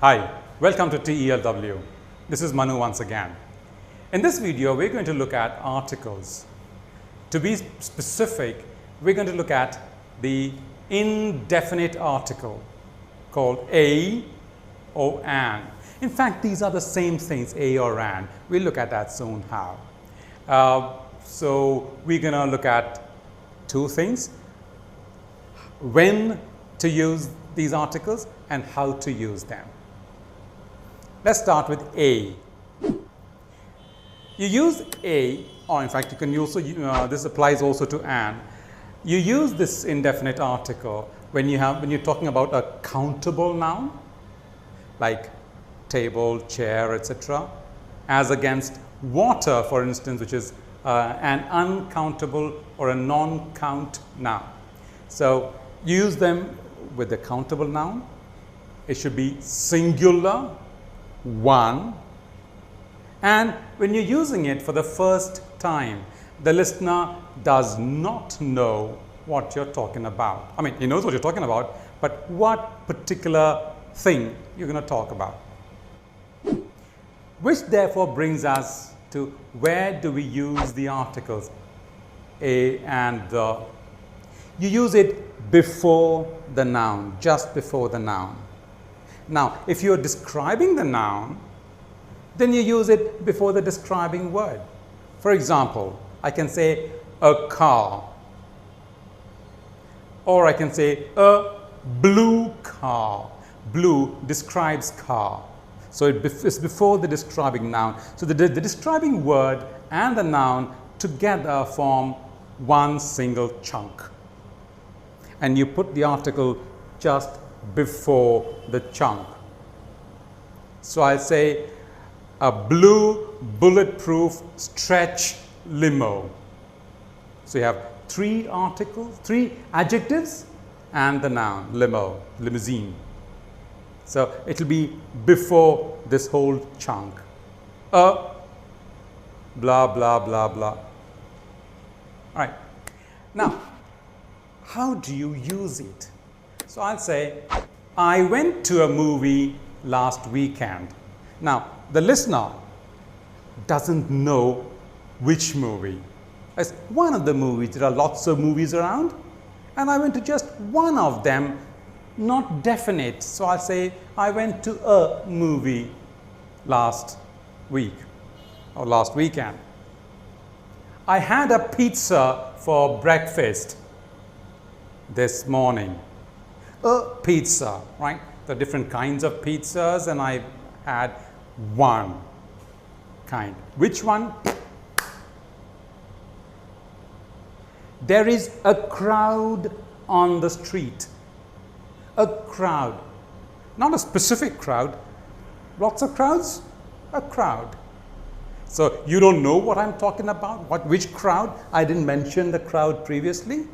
Hi, welcome to TELW. This is Manu once again. In this video, we're going to look at articles. To be specific, we're going to look at the indefinite article called a or an. In fact, these are the same things, a or an. We'll look at that soon how. So we're going to look at two things: when to use these articles and how to use them. Let's start with a. You use a, or in fact you can also, this applies also to an. You use this indefinite article when you're talking about a countable noun, like table, chair, etc., as against water, for instance, which is an uncountable or a non-count noun. So use them with the countable noun. It should be singular, one, and when you're using it for the first time, the listener does not know what you're talking about. I mean, he knows what you're talking about, but what particular thing you're going to talk about. Which therefore brings us to where do we use the articles a and the. You use it before the noun, just before the noun. Now, if you're describing the noun, then you use it before the describing word. For example, I can say a car, or I can say a blue car. Blue describes car. So it's before the describing noun. So the describing word and the noun together form one single chunk. And you put the article just before the chunk. So I'll say a blue bulletproof stretch limo. So you have three adjectives and the noun limo, limousine. So it will be before this whole chunk. A blah blah blah blah. All right. Now, how do you use it? So I'll say, I went to a movie last weekend. Now, the listener doesn't know which movie. It's one of the movies. There are lots of movies around, and I went to just one of them, not definite. So I'll say, I went to a movie last week or last weekend. I had a pizza for breakfast this morning. A pizza, right? There are different kinds of pizzas, and I had one kind. Which one? There is a crowd on the street. A crowd. Not a specific crowd. Lots of crowds? A crowd. So you don't know what I'm talking about? Which crowd? I didn't mention the crowd previously.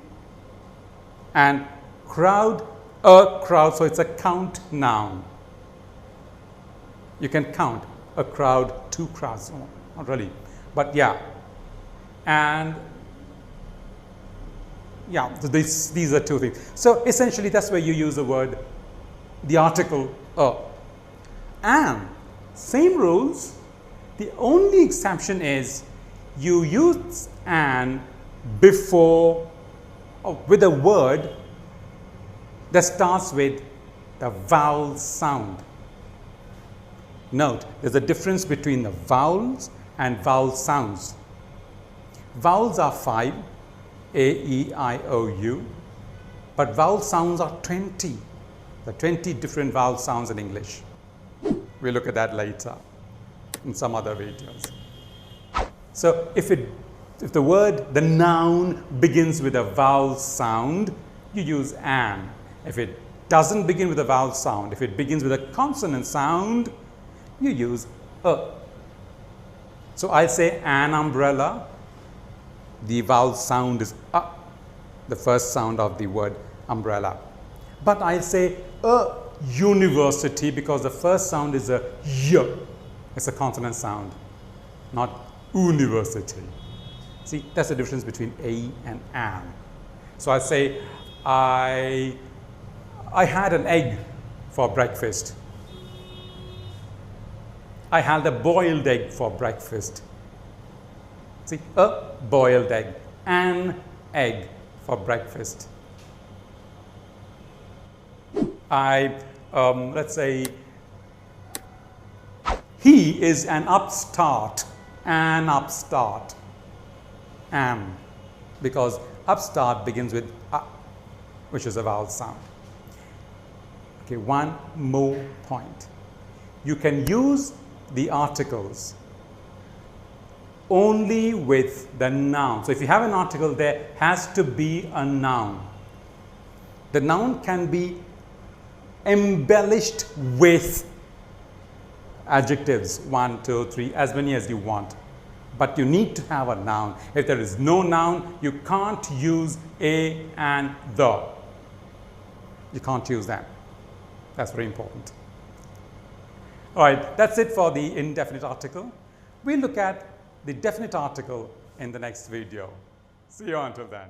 And crowd, a crowd, so it's a count noun. You can count a crowd, two crowds, not really, but yeah. And yeah, so these are two things. So essentially that's where you use the word, the article a. And same rules, the only exception is you use an before with a word that starts with the vowel sound. Note, there's a difference between the vowels and vowel sounds. Vowels are 5, A, E, I, O, U, but vowel sounds are 20. There are 20 different vowel sounds in English. We'll look at that later in some other videos. So if the word, the noun begins with a vowel sound, you use an. If it doesn't begin with a vowel sound, if it begins with a consonant sound, you use a. So I'll say an umbrella. The vowel sound is a, the first sound of the word umbrella. But I'll say a university because the first sound is a y. It's a consonant sound, not university. See, that's the difference between a and an. So I say, I had an egg for breakfast. I had a boiled egg for breakfast. See, a boiled egg, an egg for breakfast. Let's say, he is an upstart, because upstart begins with a, which is a vowel sound. Okay, one more point. You can use the articles only with the noun. So if you have an article, there has to be a noun. The noun can be embellished with adjectives, 1, 2, 3, as many as you want. But you need to have a noun. If there is no noun, you can't use a and the. You can't use that. That's very important. All right, that's it for the indefinite article. We'll look at the definite article in the next video. See you until then.